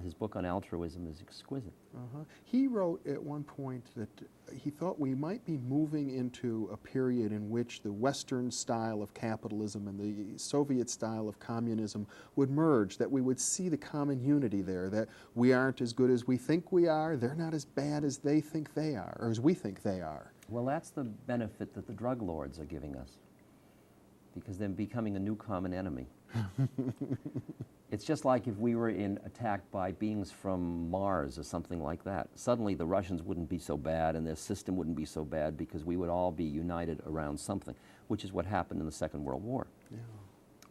His book on altruism is exquisite. He wrote at one point that he thought we might be moving into a period in which the Western style of capitalism and the Soviet style of communism would merge, that we would see the common unity there, that we aren't as good as we think we are, they're not as bad as they think they are, or as we think they are. Well, that's the benefit that the drug lords are giving us, because they're becoming a new common enemy. It's just like if we were attacked by beings from Mars or something like that. Suddenly the Russians wouldn't be so bad, and their system wouldn't be so bad, because we would all be united around something, which is what happened in the Second World War,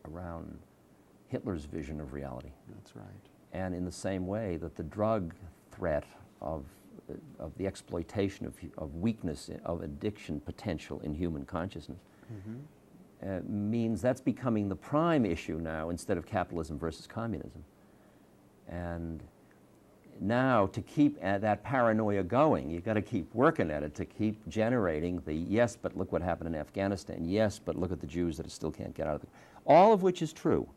around Hitler's vision of reality. That's right. And in the same way that the drug threat of the exploitation of weakness, of addiction potential in human consciousness, means that's becoming the prime issue now, instead of capitalism versus communism. And now, to keep that paranoia going, you've got to keep working at it, to keep generating the, yes, but look what happened in Afghanistan, yes, but look at the Jews that still can't get out of it. All of which is true.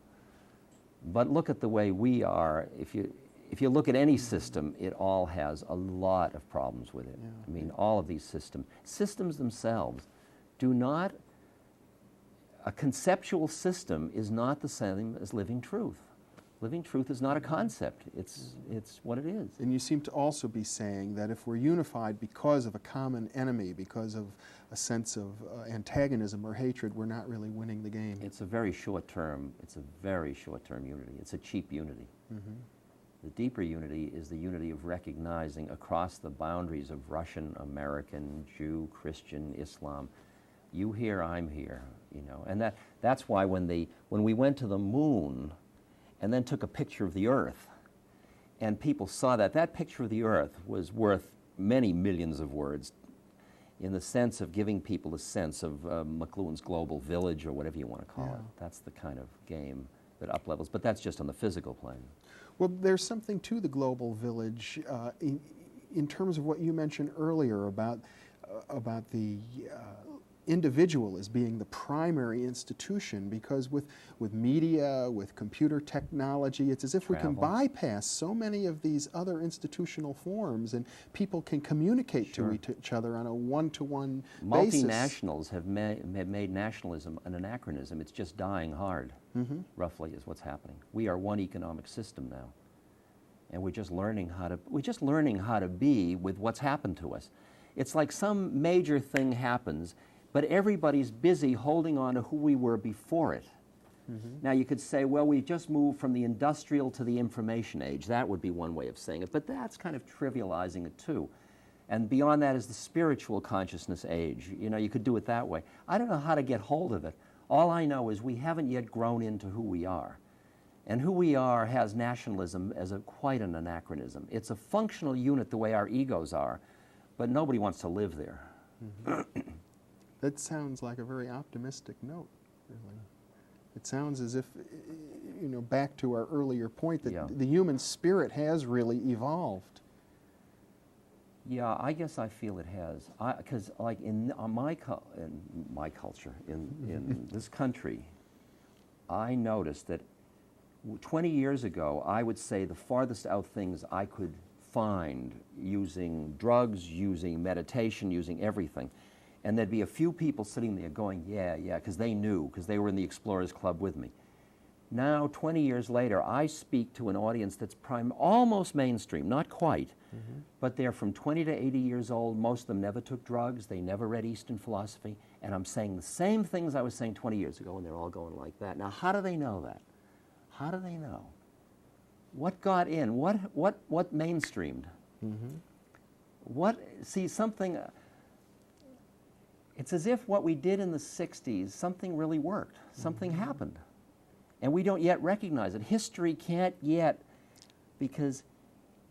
But look at the way we are. If you look at any system, it all has a lot of problems with it. I mean, all of these systems themselves do not. A conceptual system is not the same as living truth. Living truth is not a concept. It's what it is. And you seem to also be saying that if we're unified because of a common enemy, because of a sense of antagonism or hatred, we're not really winning the game. It's a very short-term unity. It's a cheap unity. The deeper unity is the unity of recognizing across the boundaries of Russian, American, Jew, Christian, Islam, you here, I'm here, you know. And that's why when we went to the moon and then took a picture of the Earth, and people saw that picture of the Earth was worth many millions of words, in the sense of giving people a sense of McLuhan's global village, or whatever you want to call it. That's the kind of game that uplevels, but that's just on the physical plane. Well, there's something to the global village in terms of what you mentioned earlier about the individual as being the primary institution, because with media, with computer technology, it's as if we can Travel. bypass so many of these other institutional forms, and people can communicate Sure. to each other on a one-to-one basis. Multinationals have made nationalism an anachronism. It's just dying hard, roughly, is what's happening. We are one economic system now, and we're just learning how to be with what's happened to us. It's like some major thing happens, but everybody's busy holding on to who we were before it. Now you could say, well, we just moved from the industrial to the information age. That would be one way of saying it, but that's kind of trivializing it too. And beyond that is the spiritual consciousness age. You know, you could do it that way. I don't know how to get hold of it. All I know is we haven't yet grown into who we are. And who we are has nationalism as quite an anachronism. It's a functional unit the way our egos are, but nobody wants to live there. That sounds like a very optimistic note, really. It sounds as if, you know, back to our earlier point, that Yeah. the human spirit has really evolved. Yeah, I guess I feel it has. Because like in my culture, in this country, I noticed that 20 years ago, I would say the farthest out things I could find using drugs, using meditation, using everything. And there'd be a few people sitting there going, yeah, because they knew, because they were in the Explorers Club with me. Now, 20 years later, I speak to an audience that's almost mainstream, not quite, but they're from 20 to 80 years old. Most of them never took drugs. They never read Eastern philosophy. And I'm saying the same things I was saying 20 years ago, and they're all going like that. Now, how do they know that? How do they know? What got in? What mainstreamed? Something... It's as if what we did in the 60s, something really worked. Something happened. And we don't yet recognize it. History can't yet, because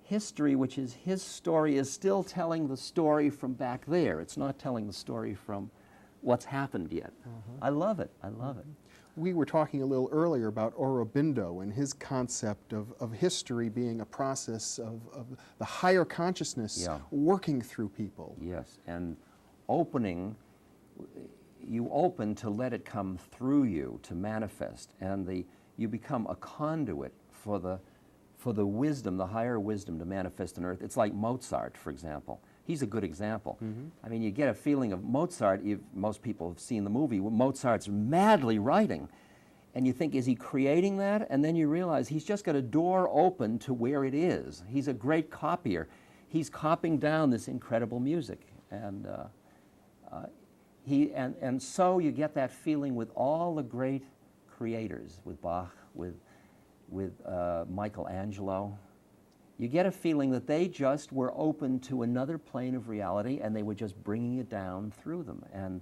history, which is his story, is still telling the story from back there. It's not telling the story from what's happened yet. I love it. I love it. We were talking a little earlier about Aurobindo and his concept of history being a process of the higher consciousness working through people. Yes, and you open to let it come through you, to manifest, and you become a conduit for the wisdom, the higher wisdom to manifest on earth. It's like Mozart, for example. He's a good example. I mean, you get a feeling of Mozart, most people have seen the movie, Mozart's madly writing, and you think, is he creating that? And then you realize he's just got a door open to where it is. He's a great copier. He's copying down this incredible music, and and so you get that feeling with all the great creators, with Bach, with Michelangelo. You get a feeling that they just were open to another plane of reality, and they were just bringing it down through them. And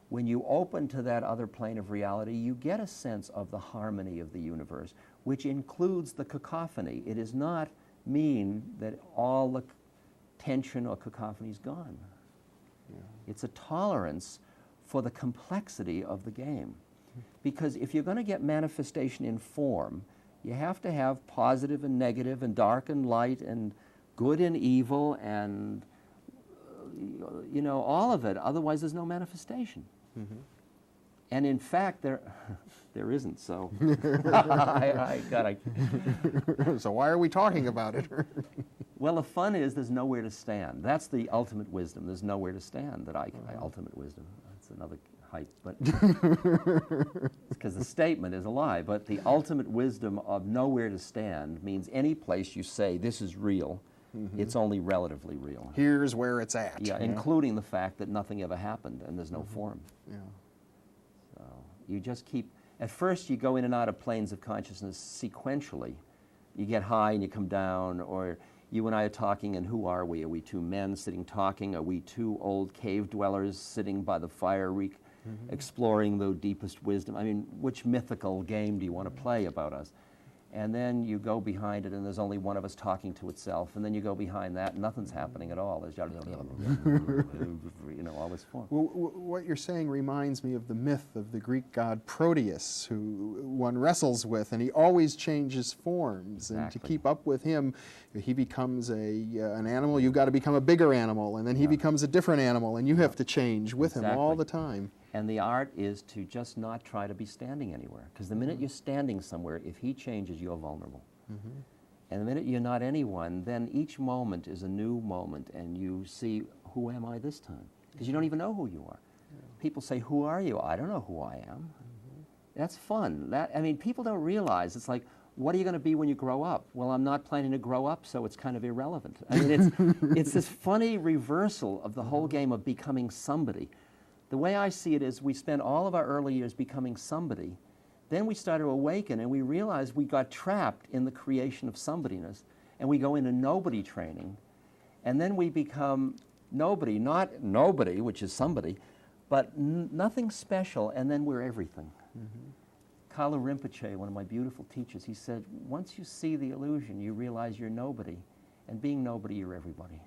when you open to that other plane of reality, you get a sense of the harmony of the universe, which includes the cacophony. It does not mean that all the tension or cacophony is gone. It's a tolerance for the complexity of the game. Because if you're going to get manifestation in form, you have to have positive and negative and dark and light and good and evil and, you know, all of it. Otherwise, there's no manifestation. And in fact, there isn't, so I gotta... So why are we talking about it? Well, the fun is there's nowhere to stand. That's the ultimate wisdom. There's nowhere to stand ultimate wisdom. That's another hype, but because the statement is a lie, but the ultimate wisdom of nowhere to stand means any place you say this is real, it's only relatively real. Here's where it's at. Yeah, including the fact that nothing ever happened and there's no form. Yeah. So you just keep, at first you go in and out of planes of consciousness sequentially. You get high and you come down, or you and I are talking, and who are we? Are we two men sitting talking? Are we two old cave dwellers sitting by the fire exploring the deepest wisdom? I mean, which mythical game do you want to play about us? And then you go behind it, and there's only one of us talking to itself. And then you go behind that, and nothing's happening at all. There's all this form. Well, what you're saying reminds me of the myth of the Greek god Proteus, who one wrestles with, and he always changes forms. Exactly. And to keep up with him, he becomes an animal. You've got to become a bigger animal, and then he becomes a different animal, and you have to change with him all the time. And the art is to just not try to be standing anywhere. Because the minute you're standing somewhere, if he changes, you're vulnerable. And the minute you're not anyone, then each moment is a new moment, and you see, who am I this time? Because you don't even know who you are. People say, who are you? I don't know who I am. That's fun. People don't realize, it's like, what are you going to be when you grow up? Well, I'm not planning to grow up, so it's kind of irrelevant. It's this funny reversal of the whole game of becoming somebody. The way I see it is we spend all of our early years becoming somebody. Then we start to awaken and we realize we got trapped in the creation of somebodyness, and we go into nobody training. And then we become nobody, not nobody, which is somebody, but nothing special, and then we're everything. Kala Rinpoche, one of my beautiful teachers, he said, once you see the illusion, you realize you're nobody, and being nobody, you're everybody.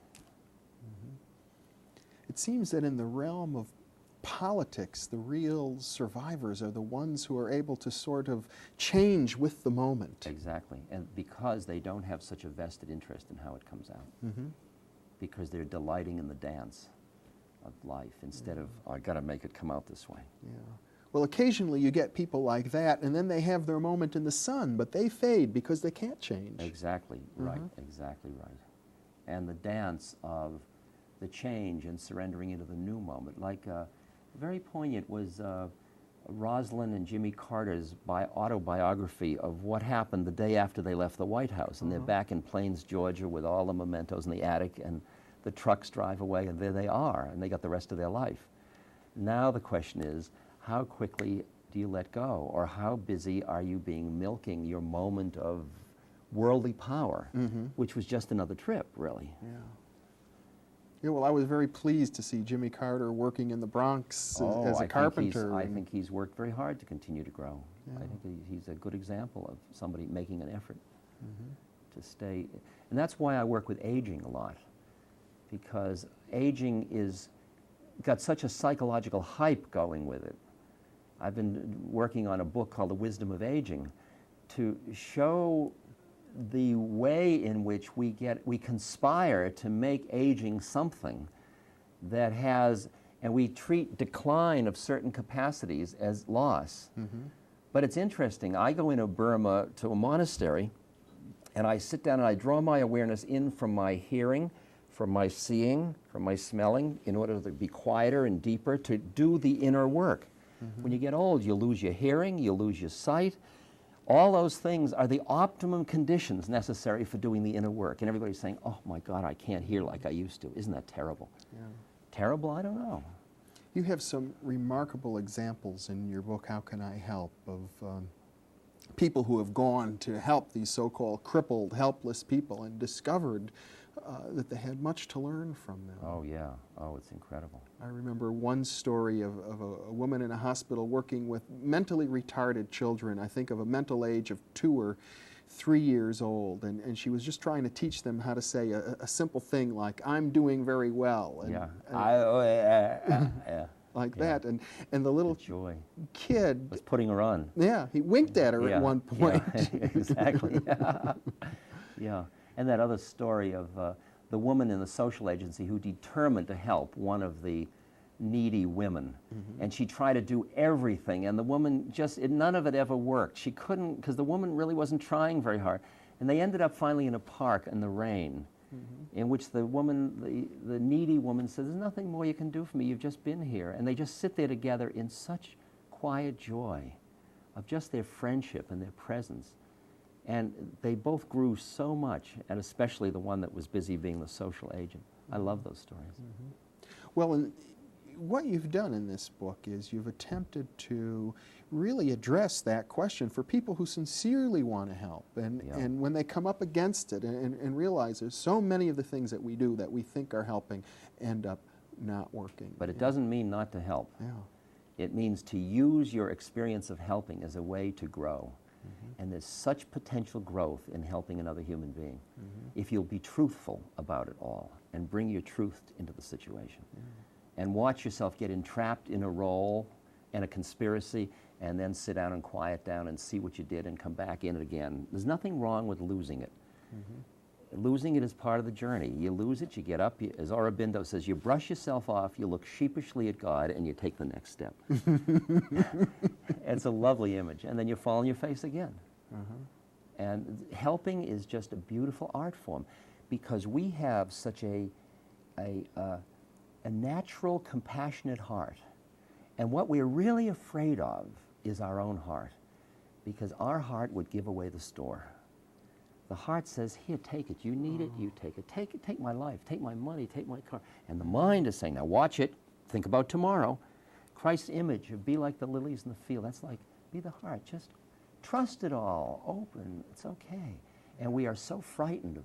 It seems that in the realm of politics, the real survivors are the ones who are able to sort of change with the moment. Exactly, and because they don't have such a vested interest in how it comes out. Because they're delighting in the dance of life instead of, oh, I got to make it come out this way. Well, occasionally you get people like that, and then they have their moment in the sun, but they fade because they can't change. Exactly right, exactly right. And the dance of the change and surrendering into the new moment. Very poignant was Rosalind and Jimmy Carter's autobiography of what happened the day after they left the White House. And they're back in Plains, Georgia with all the mementos in the attic, and the trucks drive away, and there they are, and they got the rest of their life. Now the question is, how quickly do you let go? Or how busy are you milking your moment of worldly power, which was just another trip, really? Yeah, well, I was very pleased to see Jimmy Carter working in the Bronx as a carpenter. I think he's worked very hard to continue to grow. I think he's a good example of somebody making an effort to stay. And that's why I work with aging a lot, because aging got such a psychological hype going with it. I've been working on a book called The Wisdom of Aging to show the way in which we conspire to make aging something that has, and we treat decline of certain capacities as loss. But it's interesting, I go into Burma to a monastery, and I sit down and I draw my awareness in from my hearing, from my seeing, from my smelling, in order to be quieter and deeper, to do the inner work. When you get old, you lose your hearing, you lose your sight. All those things are the optimum conditions necessary for doing the inner work. And everybody's saying, oh my God, I can't hear like I used to. Isn't that terrible? Terrible? I don't know. You have some remarkable examples in your book, How Can I Help?, of people who have gone to help these so-called crippled, helpless people and discovered that they had much to learn from them. Oh, yeah. Oh, it's incredible. I remember one story of a woman in a hospital working with mentally retarded children, I think of a mental age of 2 or 3 years old, and she was just trying to teach them how to say a simple thing like, I'm doing very well. And, like that, and the little joy. Kid was putting her on. Yeah, he winked at her at one point. Exactly. Yeah. And that other story of the woman in the social agency who determined to help one of the needy women. And she tried to do everything, and the woman none of it ever worked. She couldn't, because the woman really wasn't trying very hard. And they ended up finally in a park in the rain, in which the woman, the needy woman says, there's nothing more you can do for me, you've just been here. And they just sit there together in such quiet joy of just their friendship and their presence. And they both grew so much, and especially the one that was busy being the social agent. I love those stories. Well, and what you've done in this book is you've attempted to really address that question for people who sincerely want to help. And when they come up against it and realize there's so many of the things that we do that we think are helping end up not working. But it doesn't mean not to help. It means to use your experience of helping as a way to grow. And there's such potential growth in helping another human being if you'll be truthful about it all and bring your truth into the situation. And watch yourself get entrapped in a role and a conspiracy, and then sit down and quiet down and see what you did and come back in it again. There's nothing wrong with losing it. Losing it is part of the journey. You lose it, you get up, as Aurobindo says, you brush yourself off, you look sheepishly at God, and you take the next step. It's a lovely image. And then you fall on your face again. And helping is just a beautiful art form, because we have such a natural, compassionate heart. And what we're really afraid of is our own heart, because our heart would give away the store. The heart says, here, take it. You need it, you take it. Take it, take my life, take my money, take my car. And the mind is saying, now watch it, think about tomorrow. Christ's image of be like the lilies in the field, that's like, be the heart. Just trust it all, open, it's okay. And we are so frightened of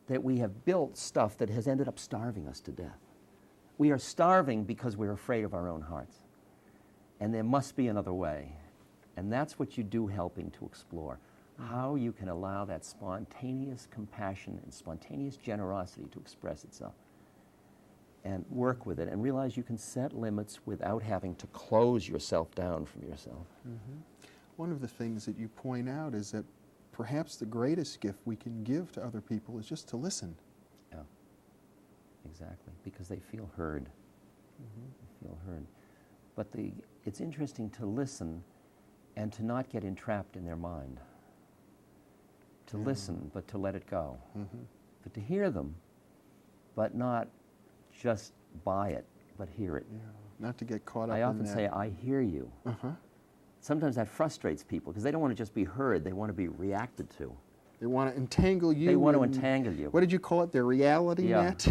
that we have built stuff that has ended up starving us to death. We are starving because we're afraid of our own hearts. And there must be another way. And that's what you do helping to explore. How you can allow that spontaneous compassion and spontaneous generosity to express itself. And work with it and realize you can set limits without having to close yourself down from yourself. One of the things that you point out is that perhaps the greatest gift we can give to other people is just to listen. Yeah, exactly, because they feel heard. They feel heard. But it's interesting to listen and to not get entrapped in their mind. To listen, but to let it go. But to hear them, but not just buy it, but hear it. Not to get caught up in that. I often say, I hear you. Sometimes that frustrates people because they don't want to just be heard, they want to be reacted to. They want to entangle you. They want to entangle you. What did you call it, their reality net?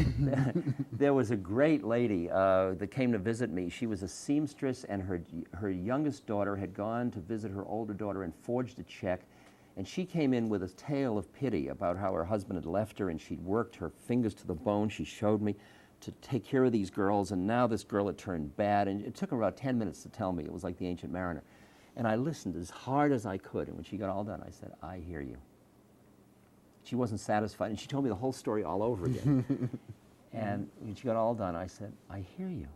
There was a great lady that came to visit me. She was a seamstress, and her youngest daughter had gone to visit her older daughter and forged a check. And she came in with a tale of pity about how her husband had left her, and she'd worked her fingers to the bone, she showed me, to take care of these girls, and now this girl had turned bad. And it took her about 10 minutes to tell me. It was like the Ancient Mariner. And I listened as hard as I could, and when she got all done, I said, I hear you. She wasn't satisfied, and she told me the whole story all over again. And when she got all done, I said, I hear you.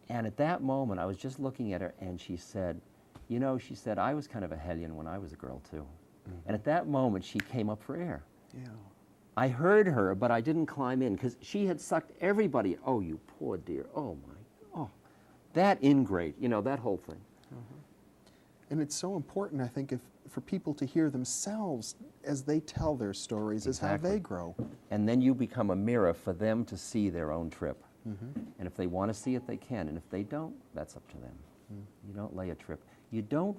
And at that moment, I was just looking at her, and she said, you know, she said, I was kind of a hellion when I was a girl, too. And at that moment, she came up for air. I heard her, but I didn't climb in, because she had sucked everybody. Oh, you poor dear. Oh, my. Oh, that ingrate, you know, that whole thing. And it's so important, I think, for people to hear themselves as they tell their stories, as how they grow. And then you become a mirror for them to see their own trip. And if they want to see it, they can. And if they don't, that's up to them. You don't lay a trip. You don't,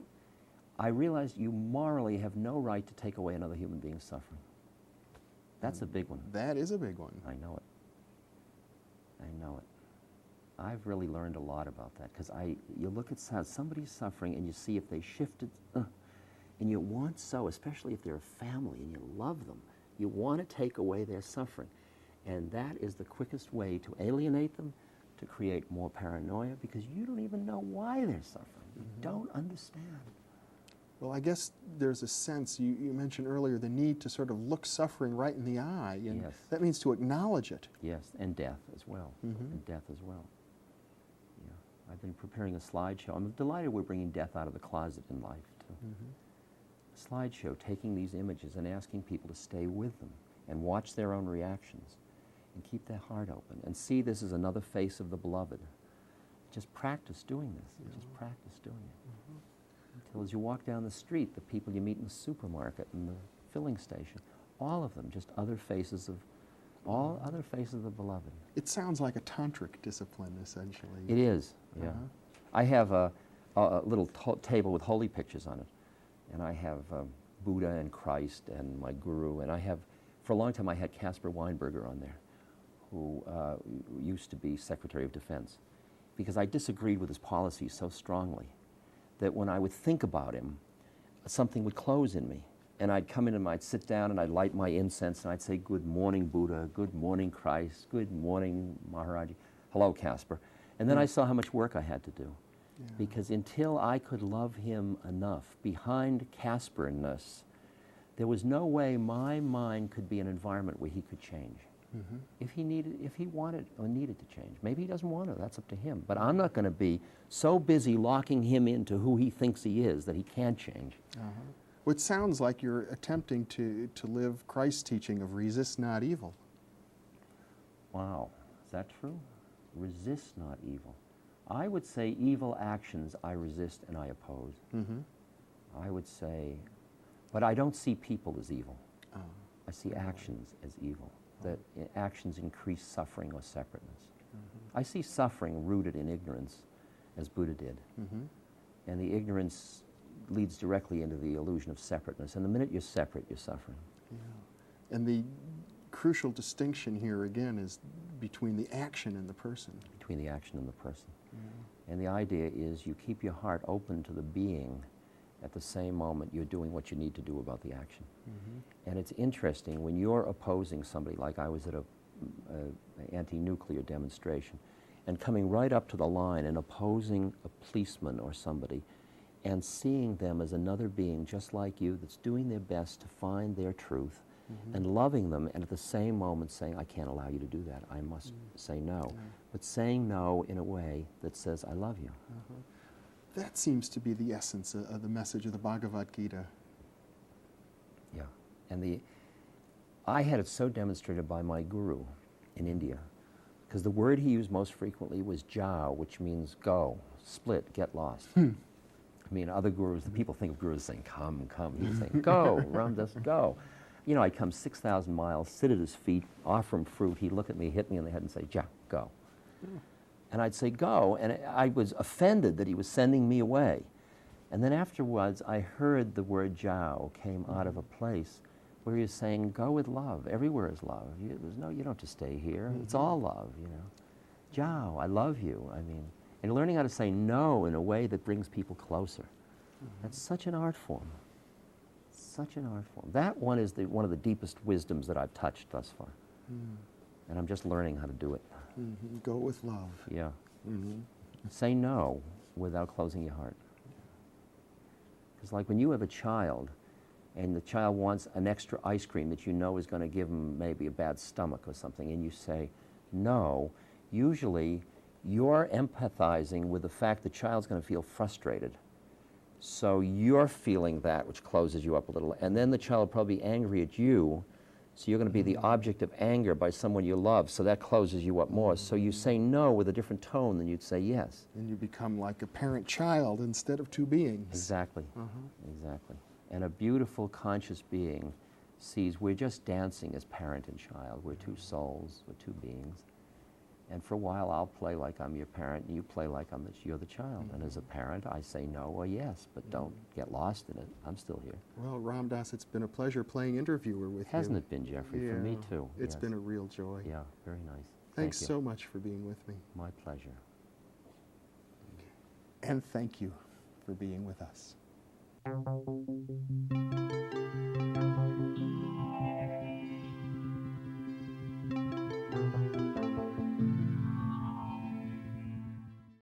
I realized you morally have no right to take away another human being's suffering. That's a big one. That is a big one. I know it. I know it. I've really learned a lot about that, because you look at how somebody's suffering and you see if they shifted, and you want so, especially if they're a family and you love them, you want to take away their suffering. And that is the quickest way to alienate them, to create more paranoia, because you don't even know why they're suffering. You don't understand. Well, I guess there's a sense, you mentioned earlier, the need to sort of look suffering right in the eye. And that means to acknowledge it. Yes, and death as well. And death as well. Yeah. I've been preparing a slideshow. I'm delighted we're bringing death out of the closet in life, too. A slideshow, taking these images and asking people to stay with them and watch their own reactions and keep their heart open and see this is another face of the beloved. Just practice doing this. Just practice doing it. Until as you walk down the street, the people you meet in the supermarket and the filling station, all of them just other faces of, all other faces of the beloved. It sounds like a tantric discipline, essentially. It is, yeah. I have a little table with holy pictures on it, and I have Buddha and Christ and my guru, and I have, for a long time I had Caspar Weinberger on there, who used to be Secretary of Defense, because I disagreed with his policies so strongly that when I would think about him, something would close in me. And I'd come in and I'd sit down and I'd light my incense and I'd say, good morning, Buddha, good morning, Christ, good morning, Maharaji, hello, Caspar. And then I saw how much work I had to do. Because until I could love him enough, behind Casperness, there was no way my mind could be an environment where he could change. If he wanted or needed to change. Maybe he doesn't want to, that's up to him. But I'm not going to be so busy locking him into who he thinks he is that he can't change. Well, it sounds like you're attempting to live Christ's teaching of resist not evil. Wow, is that true? Resist not evil. I would say evil actions I resist and I oppose. I would say, but I don't see people as evil. I see actions as evil. That actions increase suffering or separateness. I see suffering rooted in ignorance, as Buddha did. And the ignorance leads directly into the illusion of separateness. And the minute you're separate, you're suffering. And the crucial distinction here, again, is between the action and the person. Between the action and the person. And the idea is you keep your heart open to the being at the same moment you're doing what you need to do about the action. And it's interesting, when you're opposing somebody, like I was at a anti-nuclear demonstration, and coming right up to the line and opposing a policeman or somebody, and seeing them as another being just like you that's doing their best to find their truth, and loving them, and at the same moment saying, I can't allow you to do that, I must say no. But saying no in a way that says, I love you. That seems to be the essence of the message of the Bhagavad Gita. Yeah. And I had it so demonstrated by my guru in India, because the word he used most frequently was jao, which means go, split, get lost. I mean, other gurus, the people think of gurus saying, come, come. He was saying, go, Ramdas, go. You know, I'd come 6,000 miles, sit at his feet, offer him fruit. He'd look at me, hit me in the head and say, ja, go. And I'd say, go. And I was offended that he was sending me away. And then afterwards, I heard the word jao came out of a place where he was saying, go with love. Everywhere is love. You don't have to stay here. It's all love, you know. Jao, I love you. I mean, and learning how to say no in a way that brings people closer. That's such an art form. Such an art form. That one is one of the deepest wisdoms that I've touched thus far. And I'm just learning how to do it. Go with love. Yeah. Say no without closing your heart. It's like when you have a child and the child wants an extra ice cream that you know is going to give them maybe a bad stomach or something, and you say no, usually you're empathizing with the fact the child's going to feel frustrated. So you're feeling that, which closes you up a little. And then the child will probably be angry at you, so you're going to be the object of anger by someone you love, so that closes you up more. So you say no with a different tone than you'd say yes. And you become like a parent-child instead of two beings. Exactly. Exactly. And a beautiful, conscious being sees we're just dancing as parent and child. We're two souls, we're two beings. And for a while, I'll play like I'm your parent, and you play like you're the child. And as a parent, I say no or yes, but don't get lost in it. I'm still here. Well, Ramdas, it's been a pleasure playing interviewer with you. Hasn't it been, Jeffrey? For me, too. It's yes. been a real joy. Yeah, very nice. Thanks Thank you. so much for being with me. My pleasure. And thank you for being with us.